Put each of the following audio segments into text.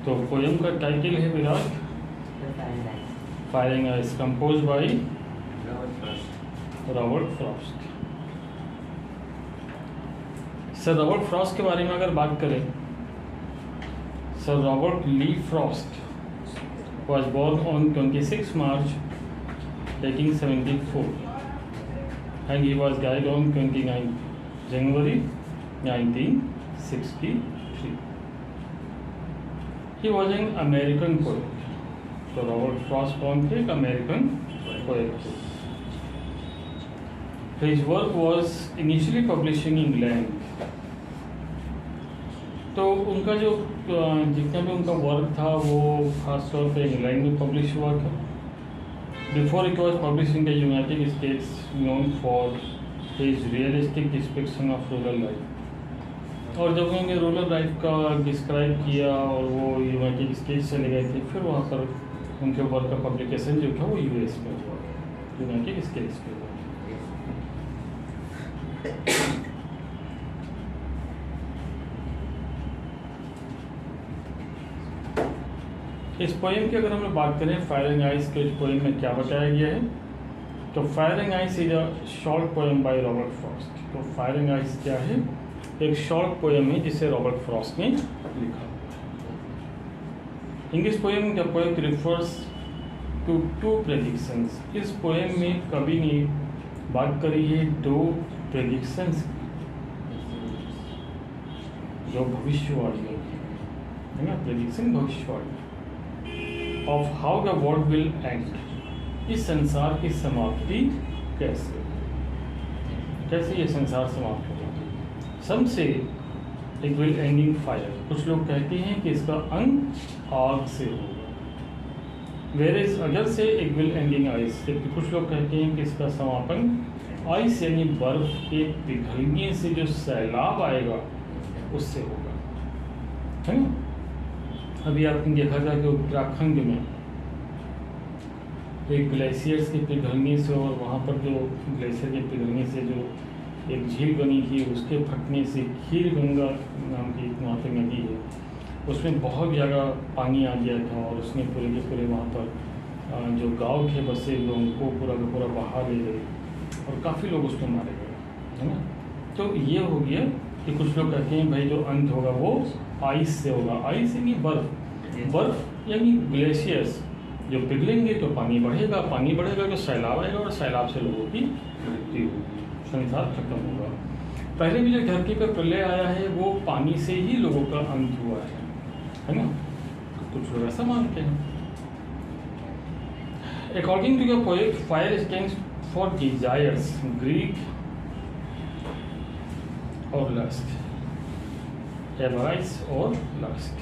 तो पोएम का टाइटल है विराट fire and ice, compose by Robert Frost. Sir Robert Frost के बारे में अगर बात करें, sir Robert Lee Frost was born on 26 March 1874 and he was died on 29 January 1963. He was an American poet. So Robert Frost कौन थे? एक American poet थे. His work was initially published in England. तो उनका जो जितना भी उनका वर्क था वो खास तौर पे इंग्लैंड में पब्लिश हुआ था। Before it was publish in the United states, known for his realistic description of rural life. और जब उन्होंने रूरल लाइफ का डिस्क्राइब किया और वो यूनाइटेड स्टेट्स चले गए थे, फिर वहाँ पर उनके वर्क का पब्लिकेशन जो था वो यूएस में हुआ, यूनाइटेड स्टेट्स में हुआ। इस पोएम की अगर हम बात करें फायरिंग आइस के, इस पोएम में क्या बताया गया है, तो firing ice is a short poem by Robert Frost. तो फायरिंग आइस क्या है? एक शॉर्ट पोएम है जिसे रॉबर्ट फ्रॉस्ट ने लिखा। In this poem the poet refers to two predictions. इस पोएम में कवि ने बात करी है दो प्रेडिक्शंस, जो भविष्यवाणियों की है ना, प्रेडिक्शन भविष्यवाणी of how the world will end, इस संसार की समाप्ति कैसे कैसे ये संसार समाप्त होगा। सम से it will and in fire, कुछ लोग कहते हैं कि इसका अंत आग से होगा। वेरेज अदर से it will and in ice, जबकि कुछ लोग कहते हैं कि इसका समापन आइस यानी बर्फ के पिघलने से जो सैलाब आएगा उससे होगा, है ना। अभी आपने देखा था कि उत्तराखंड में एक ग्लेशियर्स के पिघलने से और वहाँ पर जो ग्लेशियर के पिघलने से जो एक झील बनी थी उसके फटने से खीर गंगा नाम की वहाँ पर नदी है, उसमें बहुत ज़्यादा पानी आ गया था और उसने पूरे के पूरे वहाँ पर जो गांव के बसे लोग उनको पूरा का पूरा बहा ले गए और काफ़ी लोग उसमें मारे गए, है ना। तो ये हो गया कि कुछ लोग कहते हैं भाई जो अंत होगा वो आइस से होगा। आइस यानी बर्फ, बर्फ यानी ग्लेशियर्स जो पिघलेंगे तो पानी बढ़ेगा, पानी बढ़ेगा तो सैलाब आएगा और सैलाब से लोगों की मृत्यु होगी, संसार खत्म होगा। पहले भी जो धरती पर प्रलय आया है वो पानी से ही लोगों का अंत हुआ है ना। तो कुछ लोग ऐसा मानते हैं। According to the poet fire stands for desires, greed और लस्ट, एवराइस और लस्ट।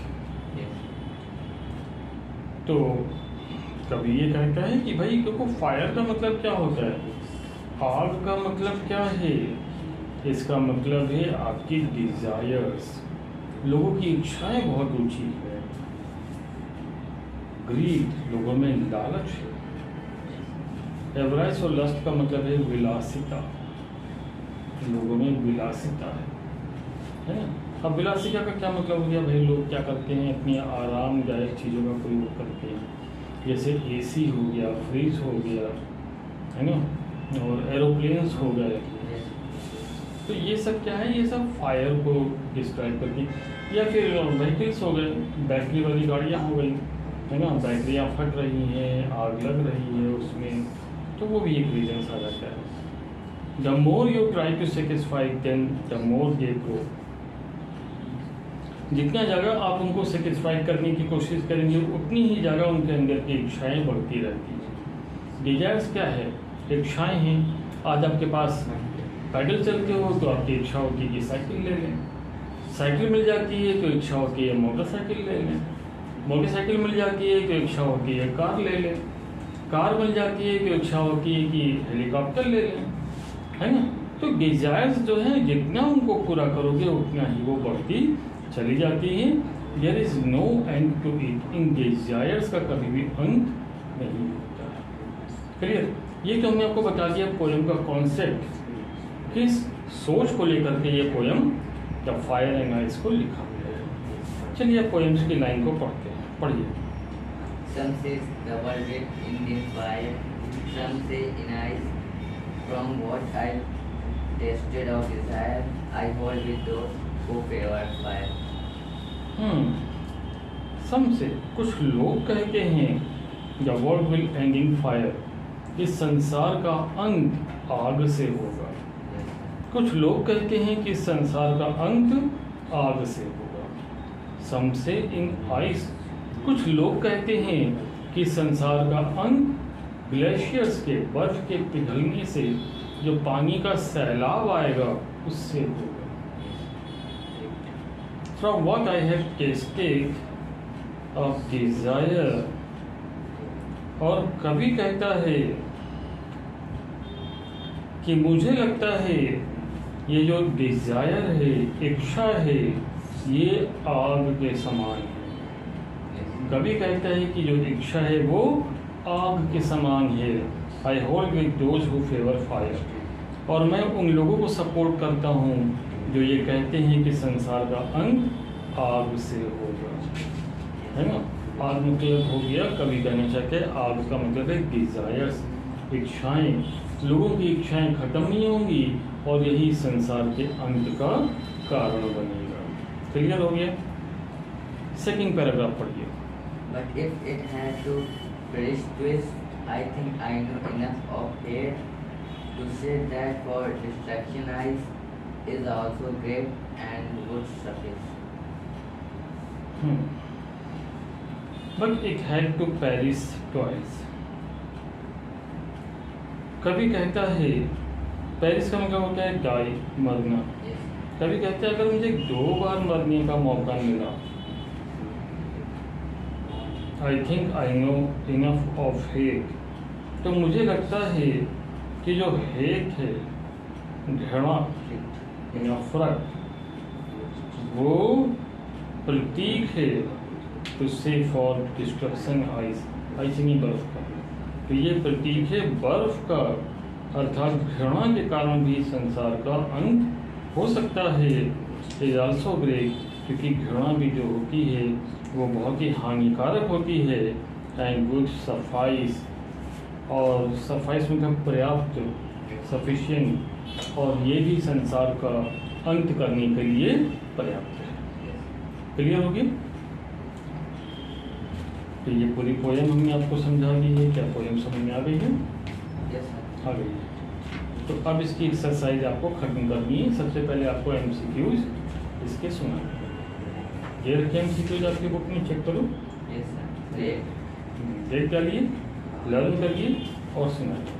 तो कभी ये कहता है कि भाई देखो फायर का मतलब क्या होता है, आग का मतलब क्या है, इसका मतलब है आपकी डिजायर्स, लोगों की इच्छाएं बहुत ऊंची है। ग्रीड लोगों में लालच है। एवराइस और लस्ट का मतलब है विलासिता, लोगों में विलासिता है ना। अब विलासिता का क्या मतलब हो गया भाई, लोग क्या करते हैं अपनी आरामदायक चीज़ों का प्रयोग करते हैं, जैसे एसी हो गया, फ्रिज हो गया, है ना, और एरोप्लेन्स हो गए। तो ये सब क्या है, ये सब फायर को डिस्क्राइब करती, या फिर व्हीकल्स हो गए, बैटरी वाली गाड़ियाँ हो गई, है ना, बैटरियाँ फट रही हैं, आग लग रही है उसमें, तो वो भी एक रीजन आ जाता है। The more you try to satisfy them, the more they grow. जितना ज़्यादा आप उनको सेटिस्फाई करने की कोशिश करेंगे उतनी ही ज़्यादा उनके अंदर की इच्छाएं बढ़ती रहती हैं। डिजायर्स क्या है? इच्छाएं हैं। आज आपके पास पैदल चलते हो तो आपकी इच्छा होती है कि साइकिल ले लें, साइकिल मिल जाती है तो इच्छा होती है मोटरसाइकिल ले लें, मोटरसाइकिल मिल जाती है तो इच्छा होती है कार ले लें, कार मिल जाती है तो इच्छा होती है कि हेलीकॉप्टर ले लें, है ना। तो डिजायर्स जो है जितना उनको पूरा करोगे उतना ही वो बढ़ती चली जाती है। There is no end to it, इन डिजायर्स का कभी भी अंत नहीं होता है। क्लियर? ये तो हमने आपको बता दिया पोएम का कॉन्सेप्ट, किस सोच को लेकर के ये poem the fire and ice को लिखा। चलिए पोएम्स की लाइन को पढ़ते हैं। पढ़िए। Some says the world will end in fire. Some say in ice. From what I tasted of desire, I hold with those who favor fire. सम से कुछ लोग कहते हैं the world will and in fire, इस संसार का अंत आग से होगा। कुछ लोग कहते हैं कि संसार का अंत आग से होगा। सम से इन आइस, कुछ लोग कहते हैं कि संसार का अंत ग्लेशियर्स के, बर्फ के पिघलने से जो पानी का सैलाब आएगा उससे होगा। From what I have tasted of desire, और कभी कहता है कि मुझे लगता है ये जो डिजायर है, इच्छा है, ये आग के समान है। कभी कहता है कि जो इच्छा है वो आग के समान है। I hold with those who favour fire, और मैं उन लोगों को सपोर्ट करता हूँ जो ये कहते हैं कि संसार का अंत आग से होगा, है ना। आग मतलब हो गया, कभी कहना चाहते हैं आग का मतलब है डिजायर्स, इच्छाएं। लोगों की इच्छाएं खत्म नहीं होंगी और यही संसार के अंत का कारण बनेगा। क्लियर हो गया? सेकंड पैराग्राफ पढ़िए। But if it had to perish twist, I think I know enough of hate to say that for distraction eyes is also great and would suffice. But it had to perish twice. कभी कहता है, Paris का मतलब होता है die, मरना। Yes. कभी कहता है अगर मुझे 2 बार मरने का मौका मिला, I think I know enough of hate, तो मुझे लगता है कि जो हेट है, घृणा, नफरत, वो प्रतीक है टू से फॉर डिस्ट्रक्शन आइस, आइस नहीं बर्फ का, तो ये प्रतीक है बर्फ का, अर्थात घृणा के कारण भी संसार का अंत हो सकता है। इज आल्सो ग्रेट, क्योंकि घृणा भी जो होती है वो बहुत ही हानिकारक होती है। एंड गुड सफाइस, और सफाइस मतलब पर्याप्त, सफिशिएंट, और ये भी संसार का अंत करने के लिए पर्याप्त है। क्लियर होगी? तो ये पूरी पोएम हमने आपको समझा दी है। क्या पोएम समझ में आ गई है? Yes, sir. आ गई है। तो अब इसकी एक्सरसाइज आपको खत्म करनी है। सबसे पहले आपको एमसीक्यूज इसके सुना, ये रखे एमसीक्यूज आपकी बुक में, चेक करो। Yes, sir. Great. देख डालिए, लर्न करिए और सुनाइए।